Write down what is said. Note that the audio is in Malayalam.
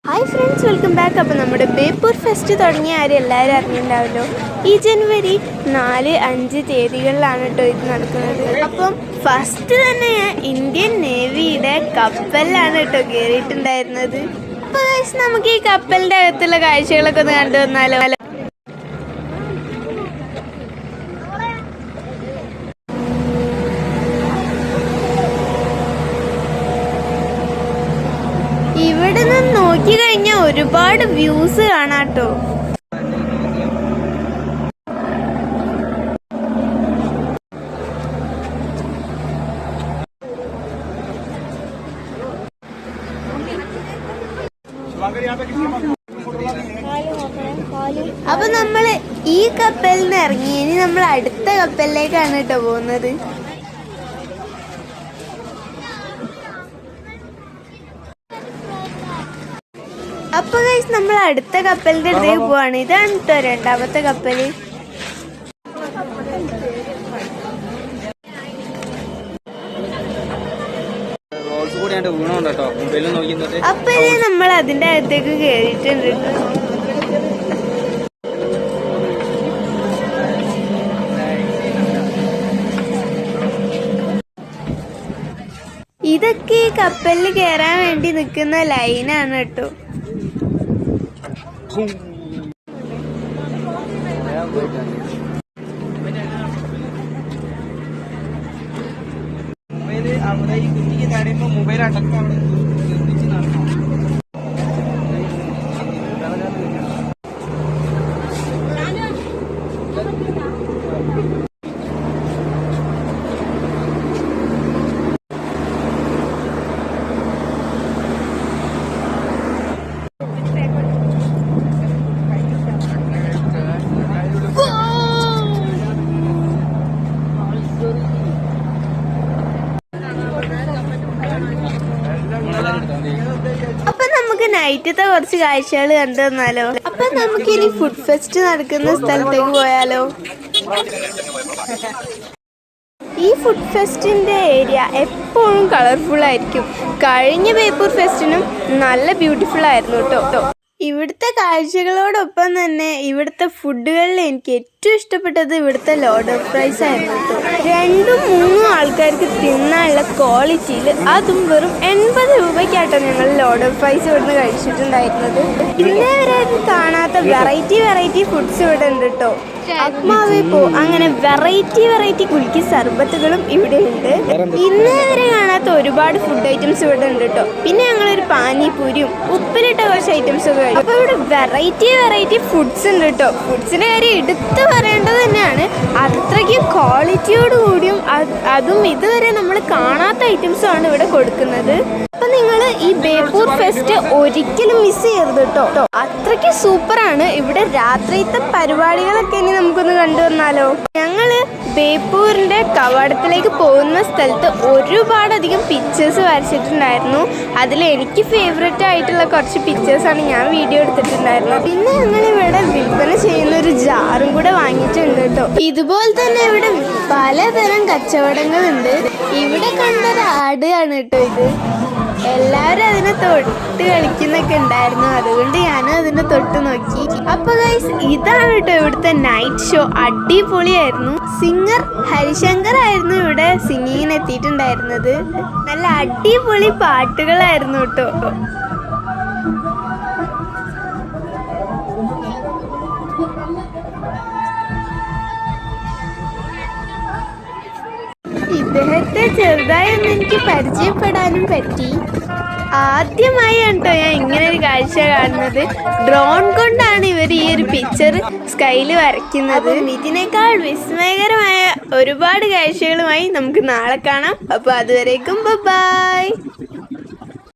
Hi friends, welcome back. അപ്പോൾ നമ്മുടെ ബേപ്പൂർ ഫെസ്റ്റ് തുടങ്ങിയ ആരും എല്ലാവരും അറിഞ്ഞിട്ടുണ്ടാവല്ലോ. ഈ ജനുവരി 4-5 തീയതികളിലാണ് കേട്ടോ ഇത് നടക്കുന്നത്. അപ്പം ഫസ്റ്റ് തന്നെ ഞാൻ ഇന്ത്യൻ നേവിയുടെ കപ്പലിലാണ് കേട്ടോ കയറിയിട്ടുണ്ടായിരുന്നത്. അപ്പോൾ നമുക്ക് ഈ കപ്പലിൻ്റെ അകത്തുള്ള കാഴ്ചകളൊക്കെ ഒന്ന് കണ്ടു വന്നാലോ. ഇവിടെ നിന്ന് നോക്കി കഴിഞ്ഞാൽ ഒരുപാട് വ്യൂസ് കാണാട്ടോ. അപ്പൊ നമ്മള് ഈ കപ്പലിൽ നിന്ന് ഇറങ്ങി ഇനി നമ്മൾ അടുത്ത കപ്പലിലേക്കാണ് കേട്ടോ പോകുന്നത്. അപ്പൊ ഗൈസ് നമ്മൾ അടുത്ത കപ്പലിന്റെ അടുത്തേക്ക് പോവാണ്. ഇതാണ് കേട്ടോ രണ്ടാമത്തെ കപ്പല്. അപ്പൊ ഇനി നമ്മൾ അതിന്റെ അകത്തേക്ക് കേറിയിട്ടുണ്ട്. ഇതൊക്കെ ഈ കപ്പലിൽ കയറാൻ വേണ്ടി നിൽക്കുന്ന ലൈനാണ് കേട്ടോ. അവിടെ ഈ കുഞ്ഞിക്ക് താഴെയുമ്പോ മൊബൈൽ അടക്കം അവിടെ നിർമ്മിച്ച് നടക്കണം. അപ്പൊ നമുക്ക് നൈറ്റത്തെ കുറച്ച് കാഴ്ചകൾ കണ്ടു തന്നാലോ. അപ്പൊ നമുക്ക് ഇനി ഫുഡ് ഫെസ്റ്റ് നടക്കുന്ന സ്ഥലത്തേക്ക് പോയാലോ. ഈ ഫുഡ് ഫെസ്റ്റിന്റെ ഏരിയ എപ്പോഴും കളർഫുൾ ആയിരിക്കും. കഴിഞ്ഞ ബേപ്പൂർ ഫെസ്റ്റിനും നല്ല ബ്യൂട്ടിഫുൾ ആയിരുന്നു കേട്ടോ. ഇവിടുത്തെ കാഴ്ചകളോടൊപ്പം തന്നെ ഇവിടുത്തെ ഫുഡുകളിൽ എനിക്ക് ഏറ്റവും ഇഷ്ടപ്പെട്ടത് ഇവിടുത്തെ ലോഡ് ഓഫ് ഫ്രൈസ് ആയിരുന്നു കേട്ടോ. 2-3 ആൾക്കാർക്ക് തിന്നാനുള്ള ക്വാളിറ്റിയിൽ, അതും വെറും 80 രൂപയ്ക്കാട്ടോ ഞങ്ങൾ ലോഡ് ഓഫ് ഫ്രൈസ് ഇവിടുന്ന് കഴിച്ചിട്ടുണ്ടായിരുന്നത്. ഇന്നേ വരെ കാണാത്ത വെറൈറ്റി ഫുഡ്സ് ഇവിടെ ഉണ്ട് കേട്ടോ. അക്മാവേപ്പോ അങ്ങനെ വെറൈറ്റി കുലുക്കി സർബത്തുകളും ഇവിടെ ഉണ്ട്. ഇന്നേ വരെ കാണാത്ത ഒരുപാട് ഫുഡ് ഐറ്റംസ് ഇവിടെ ഉണ്ട് കേട്ടോ. പിന്നെ ഞങ്ങളൊരു പാനിപൂരിയും ഉപ്പിലിട്ട കുറച്ച് ഐറ്റംസ് ഒക്കെ കഴിക്കും. അപ്പൊ ഇവിടെ വെറൈറ്റി ഫുഡ്സ് ഉണ്ട് കേട്ടോ. ഫുഡ്സിന്റെ കാര്യം എടുത്ത് പറയേണ്ടത് തന്നെയാണ്. അത്രയ്ക്ക് ക്വാളിറ്റിയോട് കൂടിയും അതും ഇതുവരെ നമ്മൾ കാണാത്ത ഐറ്റംസും ആണ് ഇവിടെ കൊടുക്കുന്നത്. അപ്പൊ നിങ്ങൾ ഈ ബേപ്പൂർ ഫെസ്റ്റ് ഒരിക്കലും മിസ് ചെയ്യരുത് കേട്ടോ. അത്രയ്ക്ക് സൂപ്പറാണ്. ഇവിടെ രാത്രിത്തെ പരിപാടികളൊക്കെ ഇനി നമുക്കൊന്ന് കണ്ടുവന്നാലോ. ഞങ്ങള് ബേപ്പൂരിന്റെ കവാടത്തിലേക്ക് പോകുന്ന സ്ഥലത്ത് ഒരുപാടധികം പിക്ചേഴ്സ് വരച്ചിട്ടുണ്ടായിരുന്നു. അതിൽ എനിക്ക് ഫേവറേറ്റ് ആയിട്ടുള്ള കുറച്ച് പിക്ചേഴ്സാണ് ഞാൻ വീഡിയോ എടുത്തിട്ടുണ്ടായിരുന്നത്. പിന്നെ ഞങ്ങൾ ഇവിടെ വിൽപ്പന ചെയ്യുന്ന ഒരു ജാറും കൂടെ വാങ്ങിയിട്ടുണ്ട് കേട്ടോ. ഇതുപോലെ തന്നെ ഇവിടെ പലതരം കച്ചവടങ്ങളുണ്ട്. ഇവിടെ കണ്ടൊരു ആടാണ് കേട്ടോ ഇത്. എല്ലാവരും അതിനെ തൊട്ട് കളിക്കുന്നൊക്കെ ഉണ്ടായിരുന്നു. അതുകൊണ്ട് ഞാനും അതിനെ തൊട്ട് നോക്കി. അപ്പൊ ഗൈസ് ഇതാണ് കേട്ടോ ഇവിടുത്തെ നൈറ്റ് ഷോ. അടിപൊളിയായിരുന്നു. സിംഗർ ഹരിശങ്കർ ആയിരുന്നു ഇവിടെ സിംഗിങ്ങിന് എത്തിയിട്ടുണ്ടായിരുന്നത്. നല്ല അടിപൊളി പാട്ടുകളായിരുന്നു കേട്ടോ. ഇദ്ദേഹത്തെ ചെറുതായി ഒന്ന് എനിക്ക് പരിചയപ്പെടാനും പറ്റി. ആദ്യമായാണ് കേട്ടോ ഞാൻ ഇങ്ങനെ ഒരു കാഴ്ച കാണുന്നത്. ഡ്രോൺ കൊണ്ടാണ് ഇവർ ഈ ഒരു പിക്ചർ സ്കൈയിൽ വരയ്ക്കുന്നത്. ഇതിനേക്കാൾ വിസ്മയകരമായ ഒരുപാട് കാഴ്ചകളുമായി നമുക്ക് നാളെ കാണാം. അപ്പോൾ അതുവരേക്കും ബൈ.